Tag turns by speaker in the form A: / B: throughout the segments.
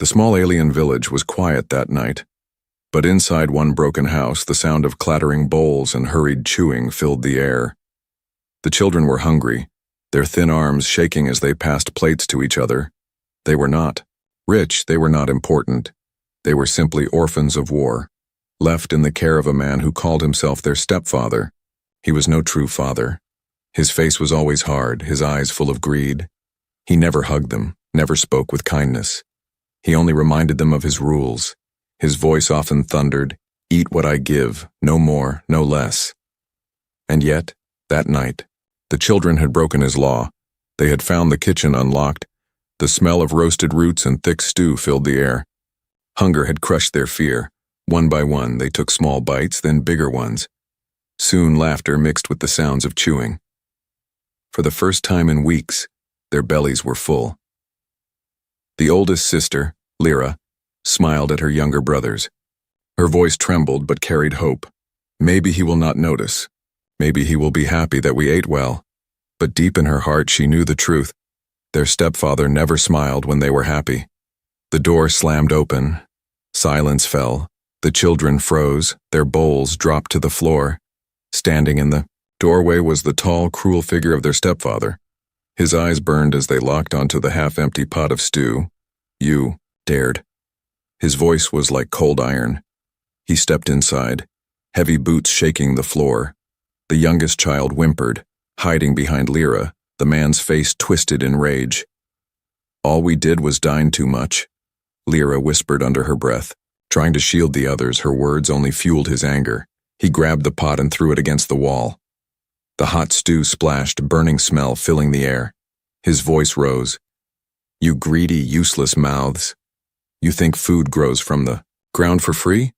A: The small alien village was quiet that night, but inside one broken house, the sound of clattering bowls and hurried chewing filled the air. The children were hungry, their thin arms shaking as they passed plates to each other. They were not rich, they were not important. They were simply orphans of war, left in the care of a man who called himself their stepfather. He was no true father. His face was always hard, his eyes full of greed. He never hugged them, never spoke with kindness. He only reminded them of his rules. His voice often thundered, "Eat what I give, no more, no less." And yet, that night, the children had broken his law. They had found the kitchen unlocked. The smell of roasted roots and thick stew filled the air. Hunger had crushed their fear. One by one, they took small bites, then bigger ones. Soon laughter mixed with the sounds of chewing. For the first time in weeks, their bellies were full. The oldest sister, Lyra, smiled at her younger brothers. Her voice trembled but carried hope. Maybe he will not notice. Maybe he will be happy that we ate well. But deep in her heart she knew the truth. Their stepfather never smiled when they were happy. The door slammed open. Silence fell. The children froze. Their bowls dropped to the floor. Standing in the doorway was the tall, cruel figure of their stepfather. His eyes burned as they locked onto the half-empty pot of stew. "You dared." His voice was like cold iron. He stepped inside, heavy boots shaking the floor. The youngest child whimpered, hiding behind Lyra, the man's face twisted in rage. "All we did was dine too much," Lyra whispered under her breath. Trying to shield the others, her words only fueled his anger. He grabbed the pot and threw it against the wall. The hot stew splashed, burning smell filling the air. His voice rose. "You greedy, useless mouths. You think food grows from the ground for free?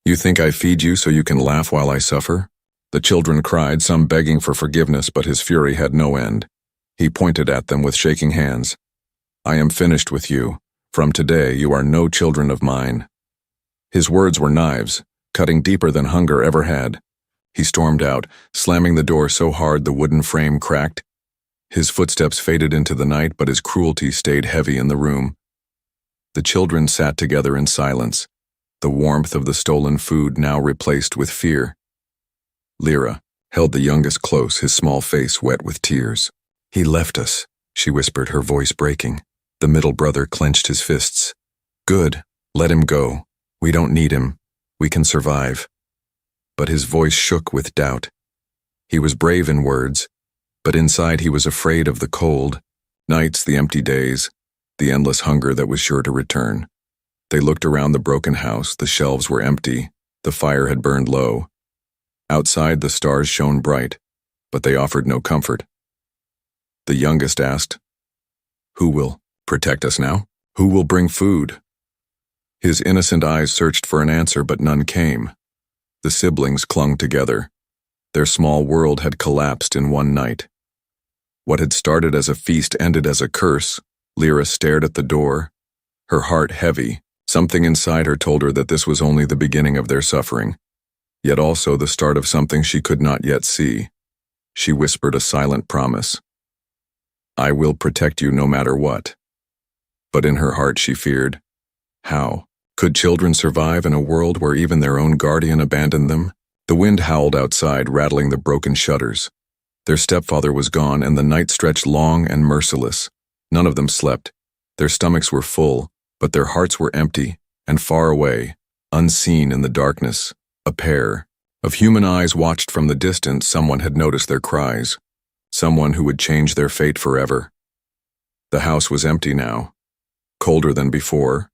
A: You think I feed you so you can laugh while I suffer?" The children cried, some begging for forgiveness, but his fury had no end. He pointed at them with shaking hands. "I am finished with you. From today, you are no children of mine." His words were knives, cutting deeper than hunger ever had. He stormed out, slamming the door so hard the wooden frame cracked. His footsteps faded into the night, but his cruelty stayed heavy in the room. The children sat together in silence, the warmth of the stolen food now replaced with fear. Lyra held the youngest close, his small face wet with tears. "He left us," she whispered, her voice breaking. The middle brother clenched his fists. "Good, let him go. We don't need him. We can survive." But his voice shook with doubt. He was brave in words, but inside he was afraid of the cold, nights, the empty days, the endless hunger that was sure to return. They looked around the broken house. The shelves were empty. The fire had burned low. Outside, the stars shone bright, but they offered no comfort. The youngest asked, "Who will protect us now? Who will bring food?" His innocent eyes searched for an answer, but none came. The siblings clung together. Their small world had collapsed in one night. What had started as a feast ended as a curse. Lyra stared at the door, her heart heavy. Something inside her told her that this was only the beginning of their suffering, yet also the start of something she could not yet see. She whispered a silent promise. "I will protect you no matter what." But in her heart she feared. How could children survive in a world where even their own guardian abandoned them? The wind howled outside, rattling the broken shutters. Their stepfather was gone, and the night stretched long and merciless. None of them slept. Their stomachs were full, but their hearts were empty, and far away, unseen in the darkness, a pair of human eyes watched from the distance. Someone had noticed their cries. Someone who would change their fate forever. The house was empty now, colder than before.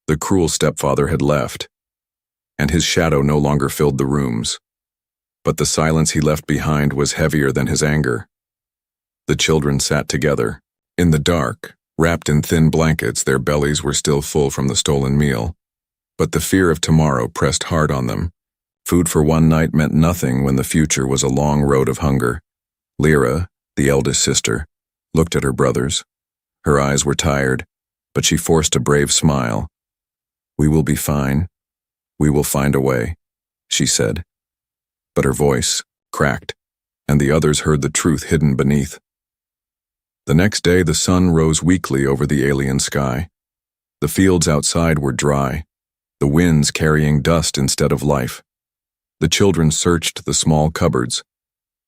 A: The cruel stepfather had left, and his shadow no longer filled the rooms. But the silence he left behind was heavier than his anger. The children sat together, in the dark, wrapped in thin blankets. Their bellies were still full from the stolen meal, but the fear of tomorrow pressed hard on them. Food for one night meant nothing when the future was a long road of hunger. Lyra, the eldest sister, looked at her brothers. Her eyes were tired, but she forced a brave smile. "We will be fine. We will find a way," she said. But her voice cracked, and the others heard the truth hidden beneath. The next day the sun rose weakly over the alien sky. The fields outside were dry, the winds carrying dust instead of life. The children searched the small cupboards,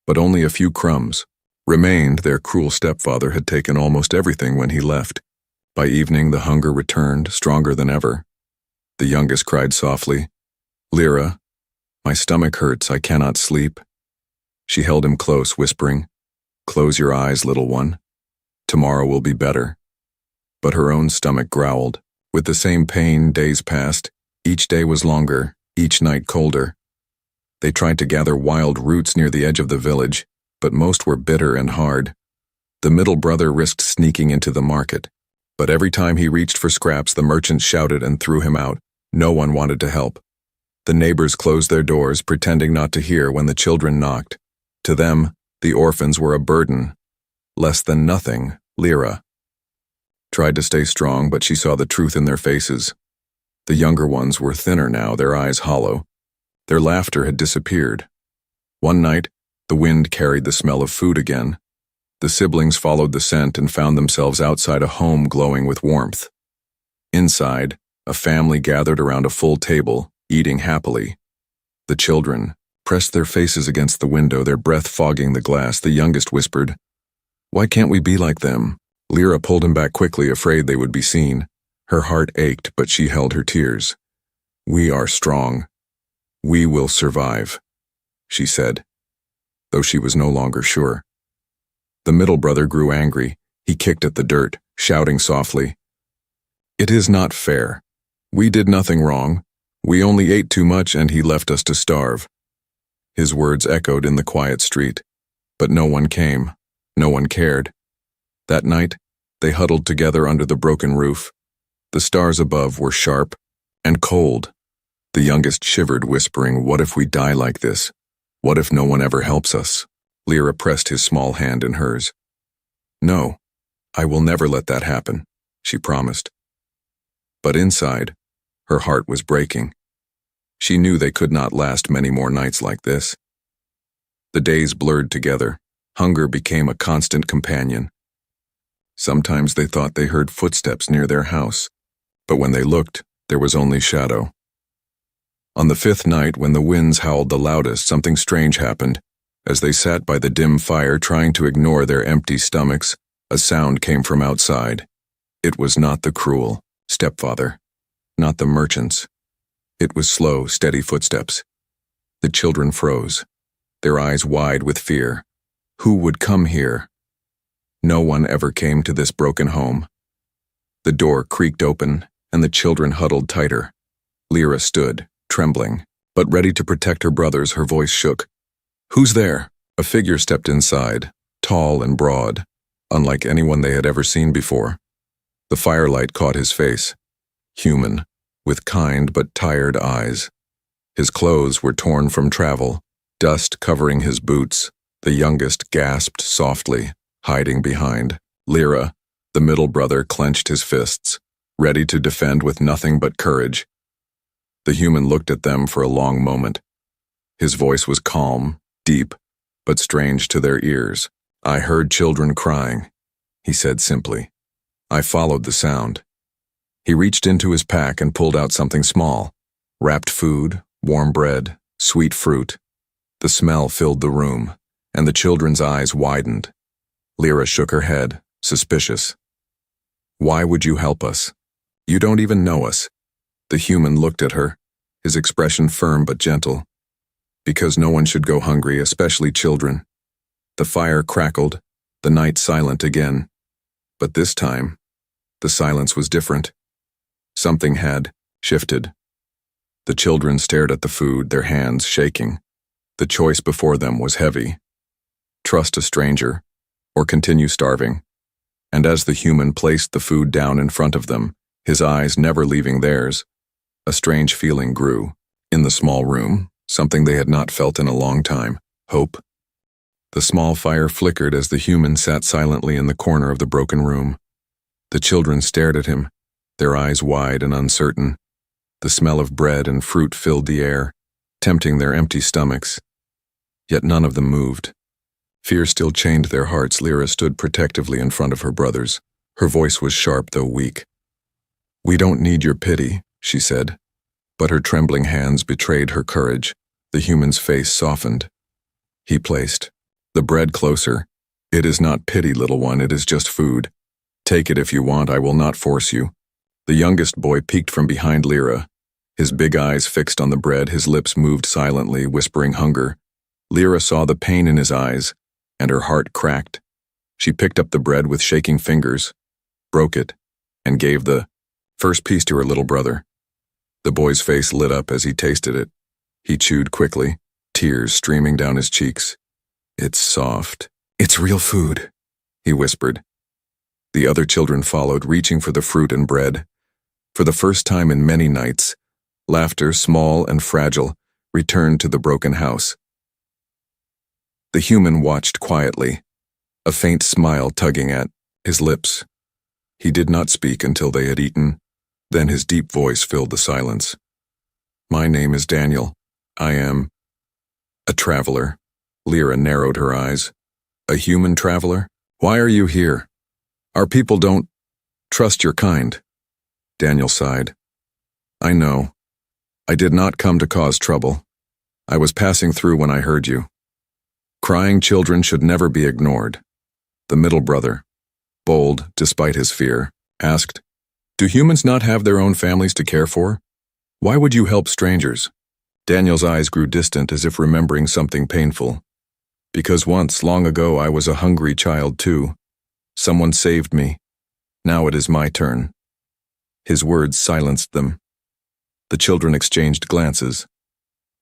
A: but only a few crumbs remained. Their cruel stepfather had taken almost everything when he left. By evening, the hunger returned, stronger than ever. The youngest cried softly, "Lyra, my stomach hurts, I cannot sleep." She held him close, whispering, "Close your eyes, little one. Tomorrow will be better." But her own stomach growled. With the same pain, days passed. Each day was longer, each night colder. They tried to gather wild roots near the edge of the village, but most were bitter and hard. The middle brother risked sneaking into the market, but every time he reached for scraps, the merchants shouted and threw him out. No one wanted to help. The neighbors closed their doors, pretending not to hear when the children knocked. To them, the orphans were a burden. Less than nothing. Lyra tried to stay strong, but she saw the truth in their faces. The younger ones were thinner now, their eyes hollow. Their laughter had disappeared. One night, the wind carried the smell of food again. The siblings followed the scent and found themselves outside a home glowing with warmth. Inside, a family gathered around a full table, eating happily. The children pressed their faces against the window, their breath fogging the glass. The youngest whispered, "Why can't we be like them?" Lyra pulled him back quickly, afraid they would be seen. Her heart ached, but she held her tears. "We are strong. We will survive," she said, though she was no longer sure. The middle brother grew angry. He kicked at the dirt, shouting softly, "It is not fair. We did nothing wrong. We only ate too much and he left us to starve." His words echoed in the quiet street, but no one came. No one cared. That night, they huddled together under the broken roof. The stars above were sharp and cold. The youngest shivered, whispering, "What if we die like this? What if no one ever helps us?" Lyra pressed his small hand in hers. "No, I will never let that happen," she promised. But inside, her heart was breaking. She knew they could not last many more nights like this. The days blurred together. Hunger became a constant companion. Sometimes they thought they heard footsteps near their house, but when they looked, there was only shadow. On the fifth night, when the winds howled the loudest, something strange happened. As they sat by the dim fire, trying to ignore their empty stomachs, a sound came from outside. It was not the cruel stepfather, not the merchants. It was slow, steady footsteps. The children froze, their eyes wide with fear. Who would come here? No one ever came to this broken home. The door creaked open, and the children huddled tighter. Lyra stood, trembling, but ready to protect her brothers. Her voice shook. "Who's there?" A figure stepped inside, tall and broad, unlike anyone they had ever seen before. The firelight caught his face, human, with kind but tired eyes. His clothes were torn from travel, dust covering his boots. The youngest gasped softly, hiding behind. Lyra, the middle brother, clenched his fists, ready to defend with nothing but courage. The human looked at them for a long moment. His voice was calm, deep, but strange to their ears. "I heard children crying," he said simply. "I followed the sound." He reached into his pack and pulled out something small. Wrapped food, warm bread, sweet fruit. The smell filled the room, and the children's eyes widened. Lyra shook her head, suspicious. "Why would you help us? You don't even know us." The human looked at her, his expression firm but gentle. "Because no one should go hungry, especially children." The fire crackled, the night silent again. But this time, the silence was different. Something had shifted. The children stared at the food, their hands shaking. The choice before them was heavy. Trust a stranger, or continue starving. And as the human placed the food down in front of them, his eyes never leaving theirs, a strange feeling grew. In the small room, something they had not felt in a long time, hope. The small fire flickered as the human sat silently in the corner of the broken room. The children stared at him, their eyes wide and uncertain. The smell of bread and fruit filled the air, tempting their empty stomachs. Yet none of them moved. Fear still chained their hearts. Lyra stood protectively in front of her brothers. Her voice was sharp though weak. "We don't need your pity," she said, but her trembling hands betrayed her courage. The human's face softened. He placed the bread closer. "It is not pity, little one, it is just food. Take it if you want, I will not force you." The youngest boy peeked from behind Lyra. His big eyes fixed on the bread, his lips moved silently, whispering hunger. Lyra saw the pain in his eyes, and her heart cracked. She picked up the bread with shaking fingers, broke it, and gave the first piece to her little brother. The boy's face lit up as he tasted it. He chewed quickly, tears streaming down his cheeks. "It's soft. It's real food," he whispered. The other children followed, reaching for the fruit and bread. For the first time in many nights, laughter, small and fragile, returned to the broken house. The human watched quietly, a faint smile tugging at his lips. He did not speak until they had eaten. Then his deep voice filled the silence. "My name is Daniel. I am a traveler." Lyra narrowed her eyes. "A human traveler? Why are you here? Our people don't trust your kind." Daniel sighed. "I know. I did not come to cause trouble. I was passing through when I heard you. Crying children should never be ignored." The middle brother, bold despite his fear, asked, "Do humans not have their own families to care for? Why would you help strangers?" Daniel's eyes grew distant as if remembering something painful. "Because once, long ago, I was a hungry child too. Someone saved me. Now it is my turn." His words silenced them. The children exchanged glances.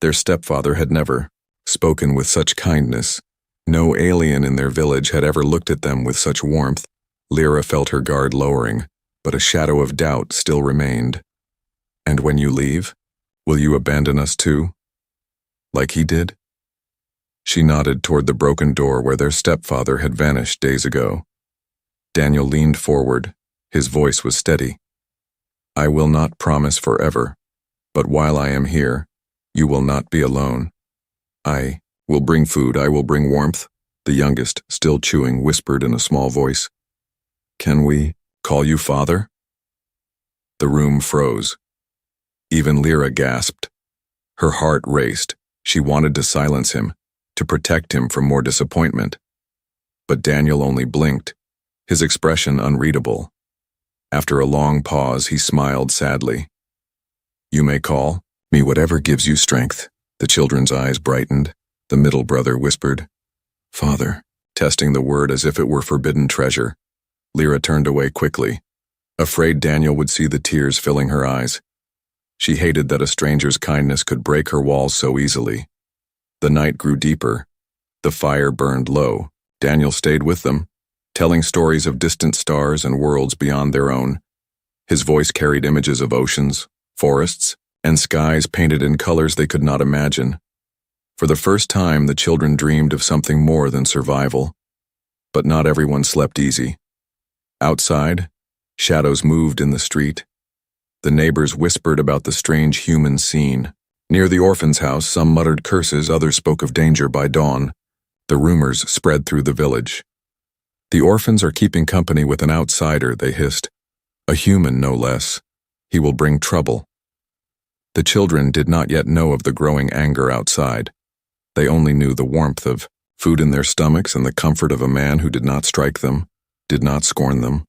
A: Their stepfather had never spoken with such kindness. No alien in their village had ever looked at them with such warmth. Lyra felt her guard lowering, but a shadow of doubt still remained. "And when you leave, will you abandon us too? Like he did?" She nodded toward the broken door where their stepfather had vanished days ago. Daniel leaned forward. His voice was steady. "I will not promise forever, but while I am here, you will not be alone. I will bring food, I will bring warmth," the youngest, still chewing, whispered in a small voice. "Can we call you father?" The room froze. Even Lyra gasped. Her heart raced. She wanted to silence him, to protect him from more disappointment. But Daniel only blinked, his expression unreadable. After a long pause, he smiled sadly. "You may call me whatever gives you strength." The children's eyes brightened. The middle brother whispered, "Father," testing the word as if it were forbidden treasure. Lyra turned away quickly, afraid Daniel would see the tears filling her eyes. She hated that a stranger's kindness could break her walls so easily. The night grew deeper. The fire burned low. Daniel stayed with them, telling stories of distant stars and worlds beyond their own. His voice carried images of oceans, forests, and skies painted in colors they could not imagine. For the first time, the children dreamed of something more than survival. But not everyone slept easy. Outside, shadows moved in the street. The neighbors whispered about the strange human scene. Near the orphan's house, some muttered curses, others spoke of danger by dawn. The rumors spread through the village. "The orphans are keeping company with an outsider," they hissed. "A human, no less. He will bring trouble." The children did not yet know of the growing anger outside. They only knew the warmth of food in their stomachs and the comfort of a man who did not strike them, did not scorn them.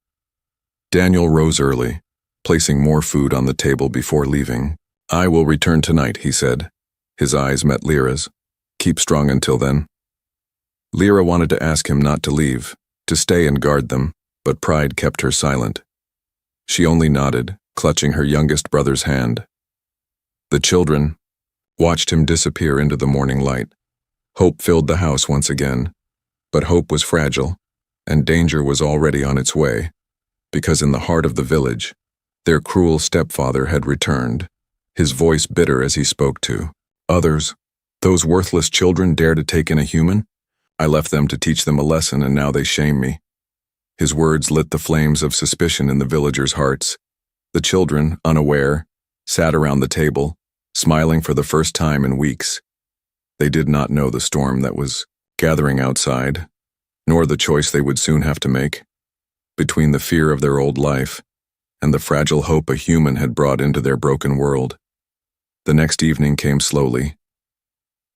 A: Daniel rose early, placing more food on the table before leaving. "I will return tonight," he said. His eyes met Lyra's. "Keep strong until then." Lyra wanted to ask him not to leave, to stay and guard them, but pride kept her silent. She only nodded, clutching her youngest brother's hand. The children watched him disappear into the morning light. Hope filled the house once again, but hope was fragile, and danger was already on its way, because in the heart of the village, their cruel stepfather had returned, his voice bitter as he spoke to others. "Those worthless children dare to take in a human? I left them to teach them a lesson, and now they shame me." His words lit the flames of suspicion in the villagers' hearts. The children, unaware, sat around the table, smiling for the first time in weeks. They did not know the storm that was gathering outside, nor the choice they would soon have to make, between the fear of their old life and the fragile hope a human had brought into their broken world. The next evening came slowly.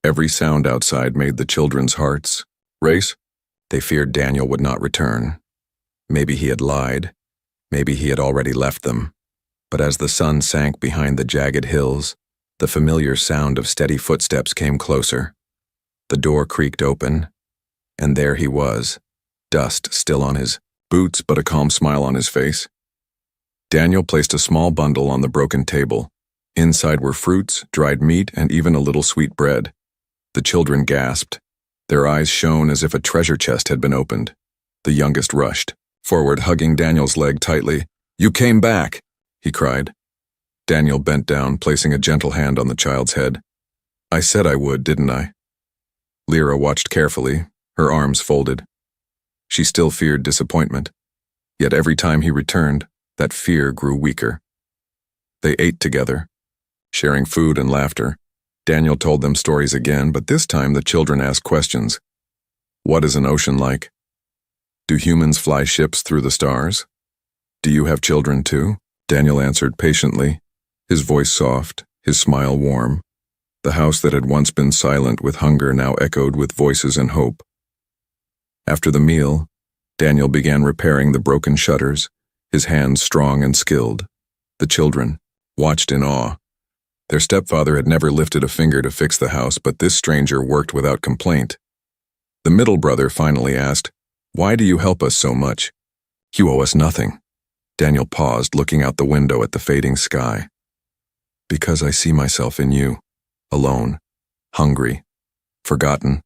A: Every sound outside made the children's hearts race. They feared Daniel would not return. Maybe he had lied. Maybe he had already left them. But as the sun sank behind the jagged hills, the familiar sound of steady footsteps came closer. The door creaked open, and there he was, dust still on his boots but a calm smile on his face. Daniel placed a small bundle on the broken table. Inside were fruits, dried meat, and even a little sweet bread. The children gasped. Their eyes shone as if a treasure chest had been opened. The youngest rushed forward, hugging Daniel's leg tightly. "You came back," he cried. Daniel bent down, placing a gentle hand on the child's head. "I said I would, didn't I?" Lyra watched carefully, her arms folded. She still feared disappointment. Yet every time he returned, that fear grew weaker. They ate together, sharing food and laughter. Daniel told them stories again, but this time the children asked questions. What is an ocean like? Do humans fly ships through the stars? Do you have children too? Daniel answered patiently, his voice soft, his smile warm. The house that had once been silent with hunger now echoed with voices and hope. After the meal, Daniel began repairing the broken shutters, his hands strong and skilled. The children watched in awe. Their stepfather had never lifted a finger to fix the house, but this stranger worked without complaint. The middle brother finally asked, "Why do you help us so much?" "You owe us nothing." Daniel paused, looking out the window at the fading sky. "Because I see myself in you, alone, hungry, forgotten.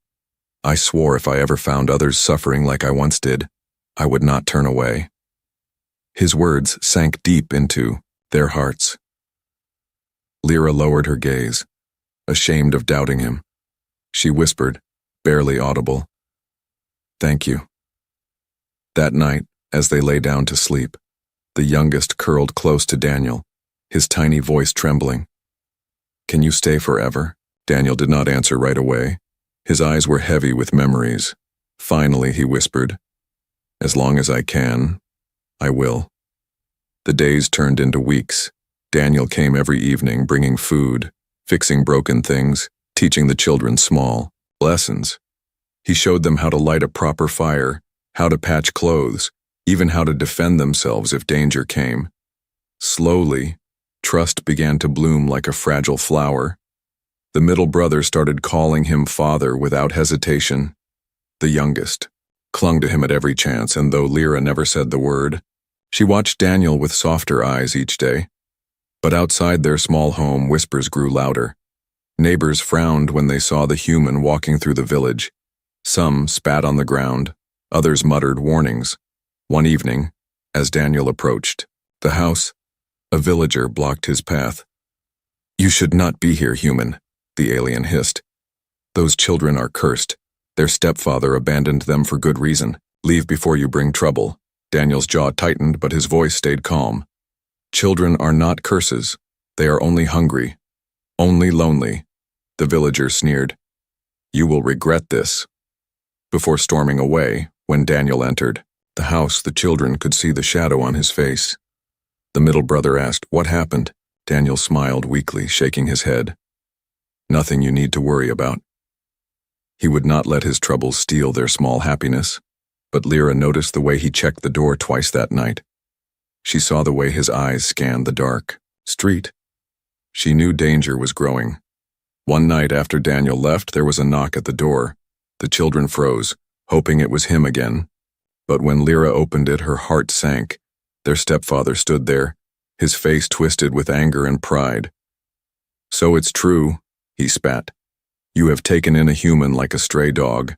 A: I swore if I ever found others suffering like I once did, I would not turn away." His words sank deep into their hearts. Lyra lowered her gaze, ashamed of doubting him. She whispered, barely audible, "Thank you." That night, as they lay down to sleep, the youngest curled close to Daniel, his tiny voice trembling. "Can you stay forever?" Daniel did not answer right away. His eyes were heavy with memories. Finally, he whispered, "As long as I can, I will." The days turned into weeks. Daniel came every evening, bringing food, fixing broken things, teaching the children small lessons. He showed them how to light a proper fire, how to patch clothes, even how to defend themselves if danger came. Slowly, trust began to bloom like a fragile flower. The middle brother started calling him father without hesitation. The youngest clung to him at every chance, and though Lyra never said the word, she watched Daniel with softer eyes each day. But outside their small home, whispers grew louder. Neighbors frowned when they saw the human walking through the village. Some spat on the ground, others muttered warnings. One evening, as Daniel approached the house, a villager blocked his path. "You should not be here, human," the alien hissed. "Those children are cursed. Their stepfather abandoned them for good reason. Leave before you bring trouble." Daniel's jaw tightened, but his voice stayed calm. "Children are not curses. They are only hungry, only lonely," the villager sneered. "You will regret this." Before storming away, when Daniel entered the house, the children could see the shadow on his face. The middle brother asked, "What happened?" Daniel smiled weakly, shaking his head. "Nothing you need to worry about." He would not let his troubles steal their small happiness, but Lyra noticed the way he checked the door twice that night. She saw the way his eyes scanned the dark street. She knew danger was growing. One night after Daniel left, there was a knock at the door. The children froze, hoping it was him again. But when Lyra opened it, her heart sank. Their stepfather stood there, his face twisted with anger and pride. "So it's true," he spat. "You have taken in a human like a stray dog."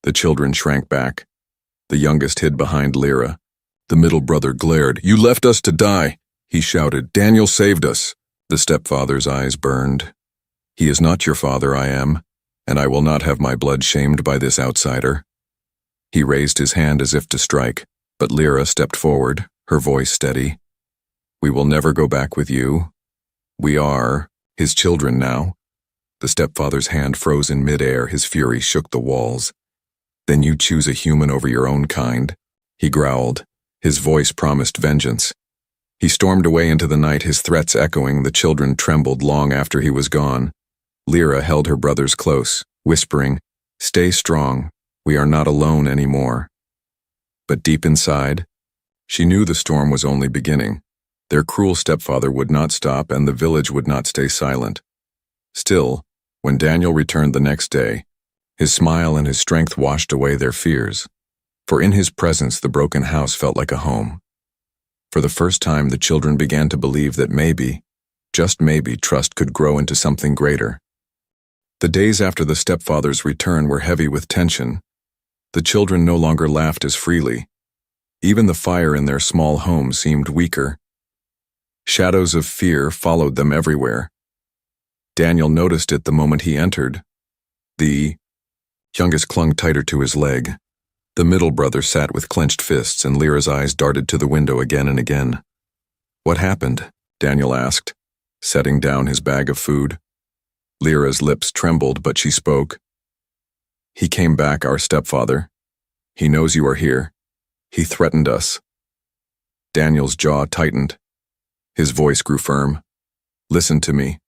A: The children shrank back. The youngest hid behind Lyra. The middle brother glared. "You left us to die," he shouted. "Daniel saved us." The stepfather's eyes burned. "He is not your father, I am, and I will not have my blood shamed by this outsider." He raised his hand as if to strike, but Lyra stepped forward, her voice steady. "We will never go back with you. We are his children now." The stepfather's hand froze in midair, his fury shook the walls. "Then you choose a human over your own kind," he growled. His voice promised vengeance. He stormed away into the night, his threats echoing. The children trembled long after he was gone. Lyra held her brothers close, whispering, "Stay strong, we are not alone anymore." But deep inside, she knew the storm was only beginning. Their cruel stepfather would not stop, and the village would not stay silent. Still, when Daniel returned the next day, his smile and his strength washed away their fears. For in his presence the broken house felt like a home. For the first time the children began to believe that maybe, just maybe, trust could grow into something greater. The days after the stepfather's return were heavy with tension. The children no longer laughed as freely. Even the fire in their small home seemed weaker. Shadows of fear followed them everywhere. Daniel noticed it the moment he entered. The youngest clung tighter to his leg. The middle brother sat with clenched fists, and Lyra's eyes darted to the window again and again. "What happened?" Daniel asked, setting down his bag of food. Lyra's lips trembled, but she spoke. "He came back, our stepfather. He knows you are here. He threatened us." Daniel's jaw tightened. His voice grew firm. "Listen to me.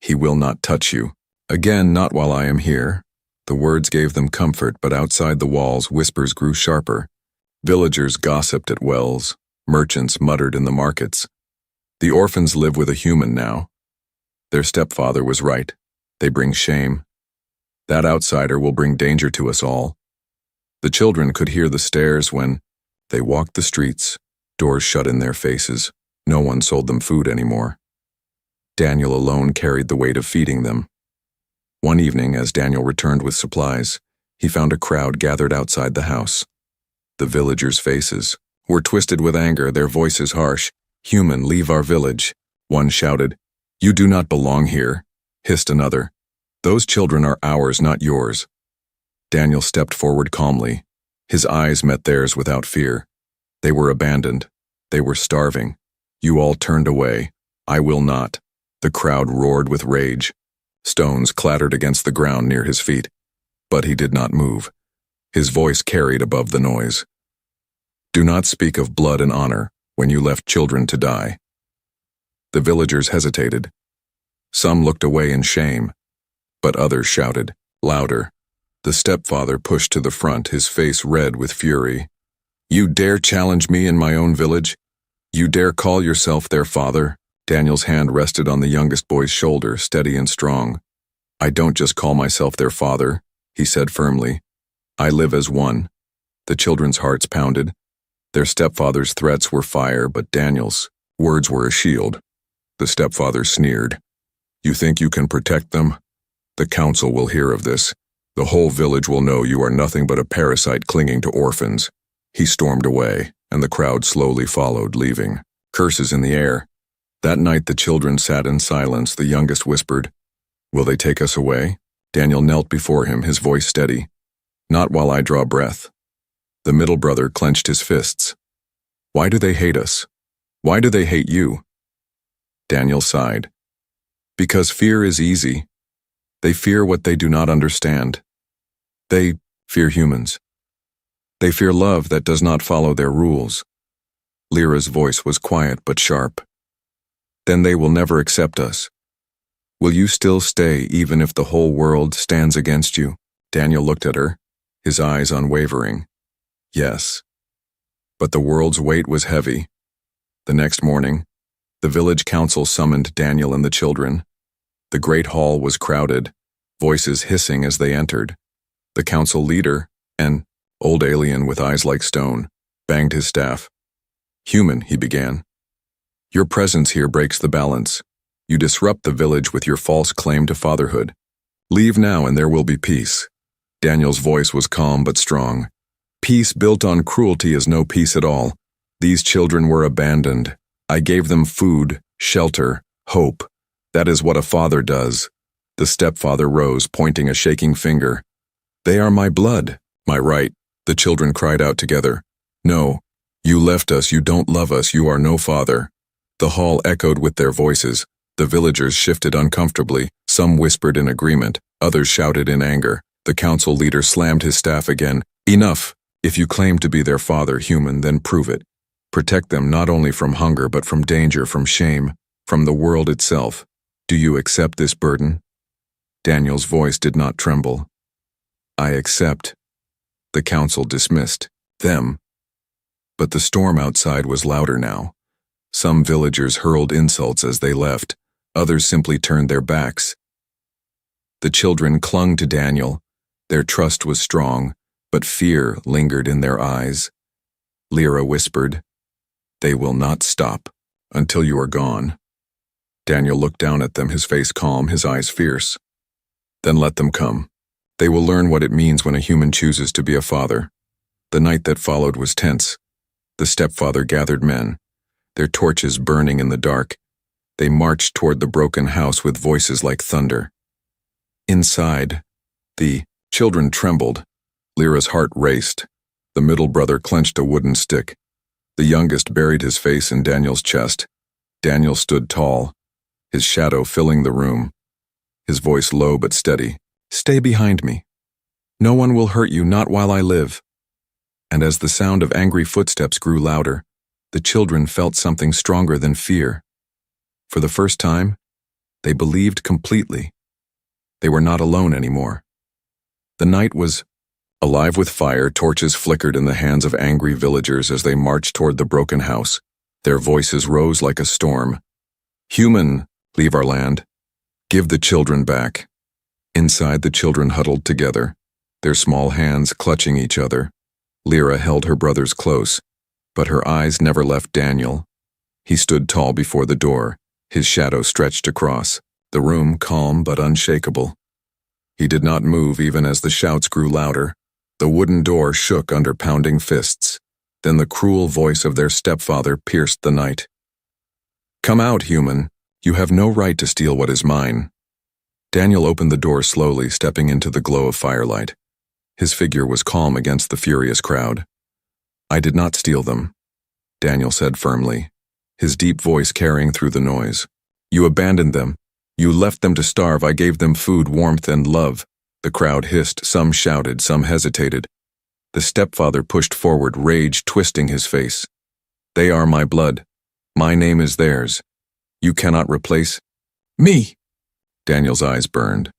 A: He will not touch you. Again, not while I am here." The words gave them comfort, but outside the walls whispers grew sharper. Villagers gossiped at wells. Merchants muttered in the markets. The orphans live with a human now. Their stepfather was right. They bring shame. That outsider will bring danger to us all. The children could hear the stares when they walked the streets, doors shut in their faces. No one sold them food anymore. Daniel alone carried the weight of feeding them. One evening, as Daniel returned with supplies, he found a crowd gathered outside the house. The villagers' faces were twisted with anger, their voices harsh. "Human, leave our village." One shouted. "You do not belong here," hissed another. "Those children are ours, not yours." Daniel stepped forward calmly. His eyes met theirs without fear. They were abandoned. They were starving. "You all turned away. I will not." The crowd roared with rage. Stones clattered against the ground near his feet, but he did not move. His voice carried above the noise. "Do not speak of blood and honor when you left children to die." The villagers hesitated. Some looked away in shame, but others shouted, louder. The stepfather pushed to the front, his face red with fury. "You dare challenge me in my own village? You dare call yourself their father?" Daniel's hand rested on the youngest boy's shoulder, steady and strong. "I don't just call myself their father," he said firmly. "I live as one." The children's hearts pounded. Their stepfather's threats were fire, but Daniel's words were a shield. The stepfather sneered. "You think you can protect them? The council will hear of this. The whole village will know you are nothing but a parasite clinging to orphans." He stormed away, and the crowd slowly followed, leaving curses in the air. That night the children sat in silence. The youngest whispered, "Will they take us away?" Daniel knelt before him, his voice steady. "Not while I draw breath." The middle brother clenched his fists. "Why do they hate us? Why do they hate you?" Daniel sighed. "Because fear is easy. They fear what they do not understand. They fear humans. They fear love that does not follow their rules." Lyra's voice was quiet but sharp. "Then they will never accept us. Will you still stay even if the whole world stands against you?" Daniel looked at her, his eyes unwavering. "Yes." But the world's weight was heavy. The next morning, the village council summoned Daniel and the children. The great hall was crowded, voices hissing as they entered. The council leader, an old alien with eyes like stone, banged his staff. "Human," he began. "Your presence here breaks the balance. You disrupt the village with your false claim to fatherhood. Leave now and there will be peace." Daniel's voice was calm but strong. "Peace built on cruelty is no peace at all. These children were abandoned. I gave them food, shelter, hope. That is what a father does." The stepfather rose, pointing a shaking finger. "They are my blood, my right." The children cried out together. "No, you left us, you don't love us, you are no father." The hall echoed with their voices. The villagers shifted uncomfortably. Some whispered in agreement, others shouted in anger. The council leader slammed his staff again. "Enough! If you claim to be their father, human, then prove it. Protect them not only from hunger but from danger, from shame, from the world itself. Do you accept this burden?" Daniel's voice did not tremble. "I accept." The council dismissed them. But the storm outside was louder now. Some villagers hurled insults as they left. Others simply turned their backs. The children clung to Daniel. Their trust was strong, but fear lingered in their eyes. Lyra whispered, "They will not stop until you are gone." Daniel looked down at them, his face calm, his eyes fierce. "Then let them come. They will learn what it means when a human chooses to be a father." The night that followed was tense. The stepfather gathered men, their torches burning in the dark. They marched toward the broken house with voices like thunder. Inside, the children trembled. Lyra's heart raced. The middle brother clenched a wooden stick. The youngest buried his face in Daniel's chest. Daniel stood tall, his shadow filling the room. His voice low but steady. "Stay behind me. No one will hurt you, not while I live." And as the sound of angry footsteps grew louder, the children felt something stronger than fear. For the first time, they believed completely. They were not alone anymore. The night was alive with fire. Torches flickered in the hands of angry villagers as they marched toward the broken house. Their voices rose like a storm. "Human, leave our land. Give the children back." Inside, the children huddled together, their small hands clutching each other. Lyra held her brothers close, but her eyes never left Daniel. He stood tall before the door, his shadow stretched across, the room calm but unshakable. He did not move even as the shouts grew louder. The wooden door shook under pounding fists. Then the cruel voice of their stepfather pierced the night. "Come out, human. You have no right to steal what is mine." Daniel opened the door slowly, stepping into the glow of firelight. His figure was calm against the furious crowd. "I did not steal them," Daniel said firmly, his deep voice carrying through the noise. "You abandoned them. You left them to starve. I gave them food, warmth, and love." The crowd hissed, some shouted, some hesitated. The stepfather pushed forward, rage twisting his face. "They are my blood. My name is theirs. You cannot replace me." Daniel's eyes burned.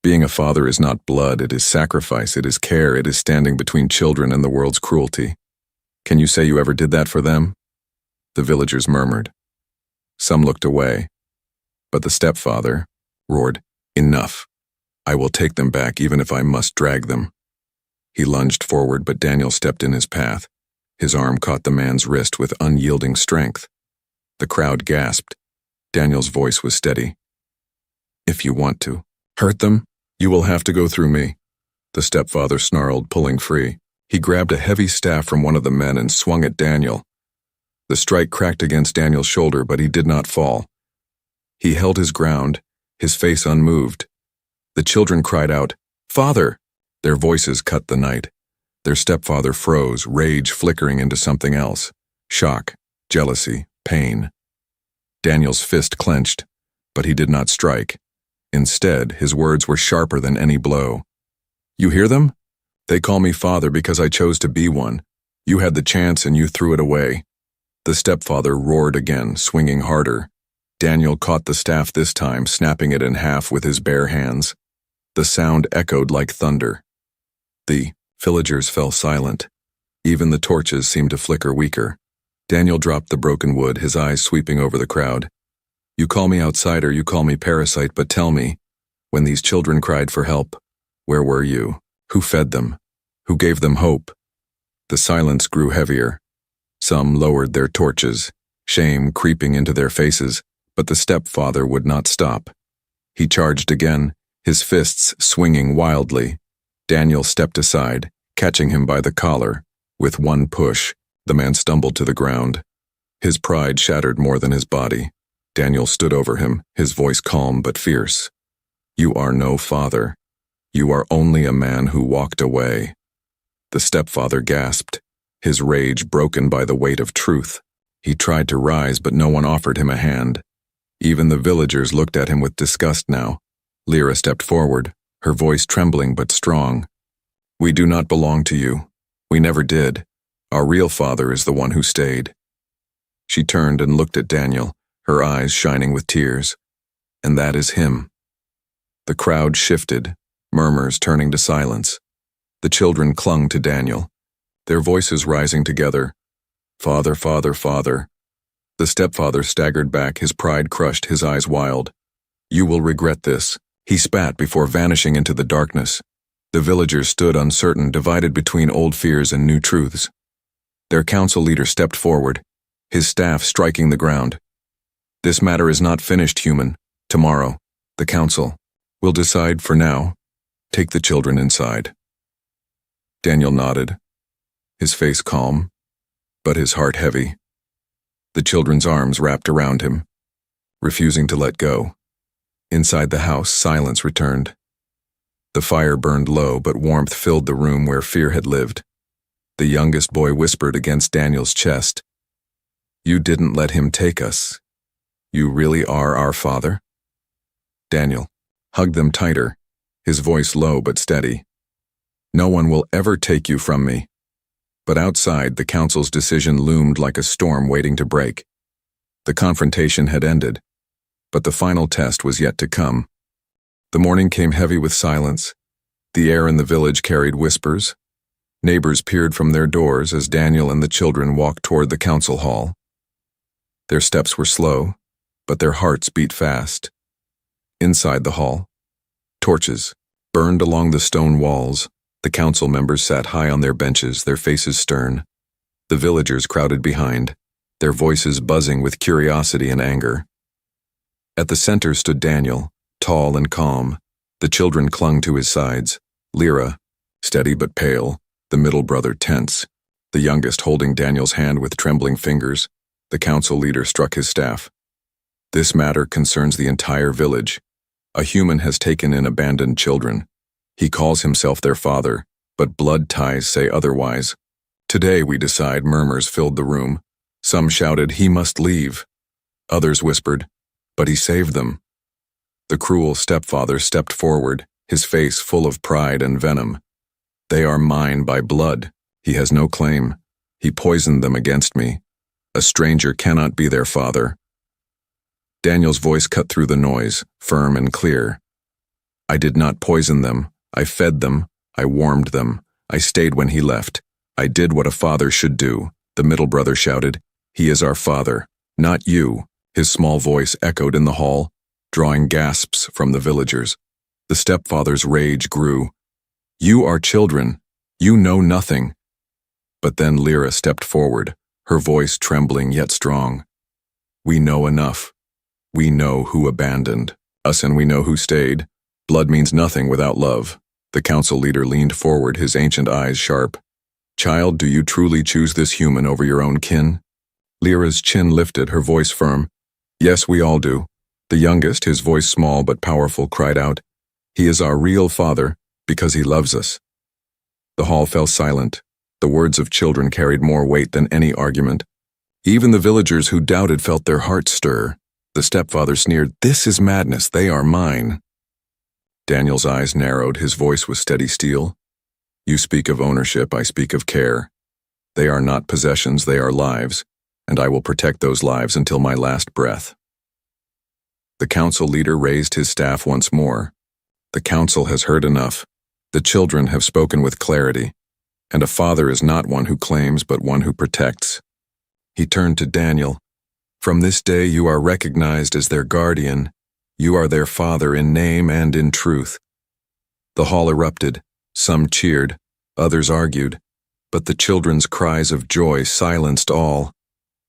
A: Being a father is not blood, it is sacrifice, it is care, it is standing between children and the world's cruelty. "Can you say you ever did that for them?" The villagers murmured. Some looked away, but the stepfather roared, "Enough. I will take them back even if I must drag them." He lunged forward, but Daniel stepped in his path. His arm caught the man's wrist with unyielding strength. The crowd gasped. Daniel's voice was steady. "If you want to hurt them, you will have to go through me." The stepfather snarled, pulling free. He grabbed a heavy staff from one of the men and swung at Daniel. The strike cracked against Daniel's shoulder, but he did not fall. He held his ground, his face unmoved. The children cried out, "Father!" Their voices cut the night. Their stepfather froze, rage flickering into something else. Shock, jealousy, pain. Daniel's fist clenched, but he did not strike. Instead, his words were sharper than any blow. "You hear them? They call me father because I chose to be one. You had the chance and you threw it away." The stepfather roared again, swinging harder. Daniel caught the staff this time, snapping it in half with his bare hands. The sound echoed like thunder. The villagers fell silent. Even the torches seemed to flicker weaker. Daniel dropped the broken wood, his eyes sweeping over the crowd. "You call me outsider, you call me parasite, but tell me, when these children cried for help, where were you? Who fed them? Who gave them hope?" The silence grew heavier. Some lowered their torches, shame creeping into their faces, but the stepfather would not stop. He charged again, his fists swinging wildly. Daniel stepped aside, catching him by the collar. With one push, the man stumbled to the ground. His pride shattered more than his body. Daniel stood over him, his voice calm but fierce. "You are no father. You are only a man who walked away." The stepfather gasped, his rage broken by the weight of truth. He tried to rise, but no one offered him a hand. Even the villagers looked at him with disgust now. Lyra stepped forward, her voice trembling but strong. "We do not belong to you. We never did. Our real father is the one who stayed." She turned and looked at Daniel, her eyes shining with tears. "And that is him." The crowd shifted, murmurs turning to silence. The children clung to Daniel, their voices rising together. "Father, father, father." The stepfather staggered back, his pride crushed, his eyes wild. "You will regret this," he spat before vanishing into the darkness. The villagers stood uncertain, divided between old fears and new truths. Their council leader stepped forward, his staff striking the ground. "This matter is not finished, human. Tomorrow, the council will decide. For now, take the children inside." Daniel nodded, his face calm, but his heart heavy. The children's arms wrapped around him, refusing to let go. Inside the house, silence returned. The fire burned low, but warmth filled the room where fear had lived. The youngest boy whispered against Daniel's chest, "You didn't let him take us. You really are our father?" Daniel hugged them tighter, his voice low but steady. "No one will ever take you from me." But outside, the council's decision loomed like a storm waiting to break. The confrontation had ended, but the final test was yet to come. The morning came heavy with silence. The air in the village carried whispers. Neighbors peered from their doors as Daniel and the children walked toward the council hall. Their steps were slow, but their hearts beat fast. Inside the hall, torches burned along the stone walls. The council members sat high on their benches, their faces stern. The villagers crowded behind, their voices buzzing with curiosity and anger. At the center stood Daniel, tall and calm. The children clung to his sides. Lyra, steady but pale, the middle brother tense, the youngest holding Daniel's hand with trembling fingers. The council leader struck his staff. "This matter concerns the entire village. A human has taken in abandoned children. He calls himself their father, but blood ties say otherwise. Today we decide." Murmurs filled the room. Some shouted, "He must leave." Others whispered, "But he saved them." The cruel stepfather stepped forward, his face full of pride and venom. "They are mine by blood. He has no claim. He poisoned them against me. A stranger cannot be their father." Daniel's voice cut through the noise, firm and clear. "I did not poison them. I fed them. I warmed them. I stayed when he left. I did what a father should do." The middle brother shouted, "He is our father, not you." His small voice echoed in the hall, drawing gasps from the villagers. The stepfather's rage grew. "You are children. You know nothing." But then Lyra stepped forward, her voice trembling yet strong. "We know enough. We know who abandoned us and we know who stayed. Blood means nothing without love." The council leader leaned forward, his ancient eyes sharp. "Child, do you truly choose this human over your own kin?" Lyra's chin lifted, her voice firm. "Yes, we all do." The youngest, his voice small but powerful, cried out, "He is our real father because he loves us." The hall fell silent. The words of children carried more weight than any argument. Even the villagers who doubted felt their hearts stir. The stepfather sneered, "This is madness. They are mine." Daniel's eyes narrowed, his voice was steady steel. "You speak of ownership, I speak of care. They are not possessions, they are lives, and I will protect those lives until my last breath." The council leader raised his staff once more. "The council has heard enough. The children have spoken with clarity, and a father is not one who claims but one who protects." He turned to Daniel. "From this day you are recognized as their guardian. You are their father in name and in truth." The hall erupted. Some cheered, others argued, but the children's cries of joy silenced all.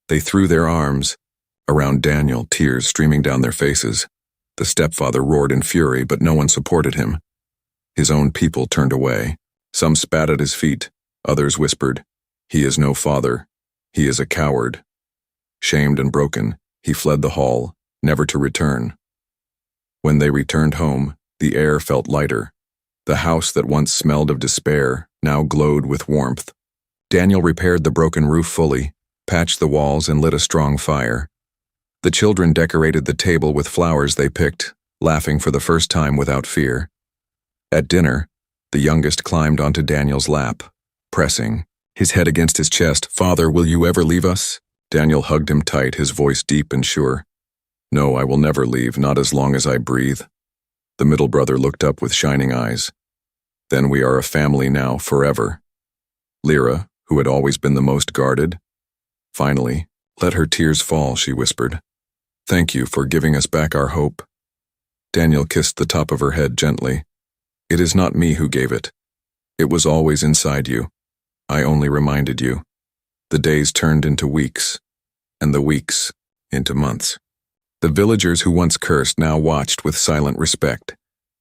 A: They threw their arms around Daniel, tears streaming down their faces. The stepfather roared in fury, but no one supported him. His own people turned away. Some spat at his feet, others whispered, "He is no father. He is a coward." Shamed and broken, he fled the hall, never to return. When they returned home, the air felt lighter. The house that once smelled of despair now glowed with warmth. Daniel repaired the broken roof fully, patched the walls, and lit a strong fire. The children decorated the table with flowers they picked, laughing for the first time without fear. At dinner, the youngest climbed onto Daniel's lap, pressing, his head against his chest. "Father, will you ever leave us?" Daniel hugged him tight, his voice deep and sure. "No, I will never leave, not as long as I breathe." The middle brother looked up with shining eyes. "Then we are a family now, forever." Lyra, who had always been the most guarded, finally let her tears fall, she whispered. "Thank you for giving us back our hope." Daniel kissed the top of her head gently. "It is not me who gave it. It was always inside you. I only reminded you." The days turned into weeks, and the weeks into months. The villagers who once cursed now watched with silent respect.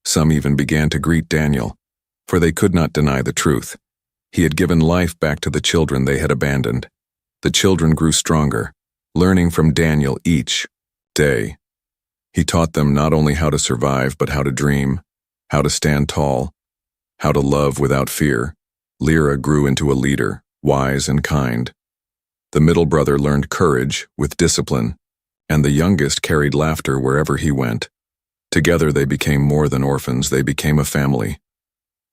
A: Some even began to greet Daniel, for they could not deny the truth. He had given life back to the children they had abandoned. The children grew stronger, learning from Daniel each day. He taught them not only how to survive, but how to dream, how to stand tall, how to love without fear. Lyra grew into a leader, wise and kind. The middle brother learned courage with discipline, and the youngest carried laughter wherever he went. Together they became more than orphans, they became a family.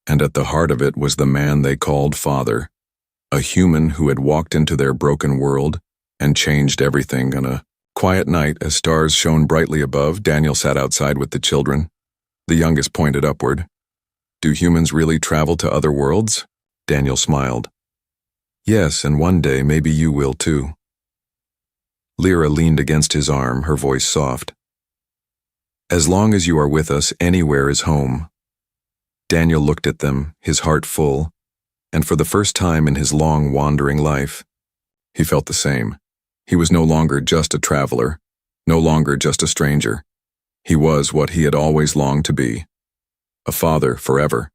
A: And at the heart of it was the man they called Father, a human who had walked into their broken world and changed everything. On a quiet night, as stars shone brightly above, Daniel sat outside with the children. The youngest pointed upward. "Do humans really travel to other worlds?" Daniel smiled. "Yes, and one day maybe you will too." Lyra leaned against his arm, her voice soft. "As long as you are with us, anywhere is home." Daniel looked at them, his heart full, and for the first time in his long wandering life, he felt the same. He was no longer just a traveler, no longer just a stranger. He was what he had always longed to be, a father forever.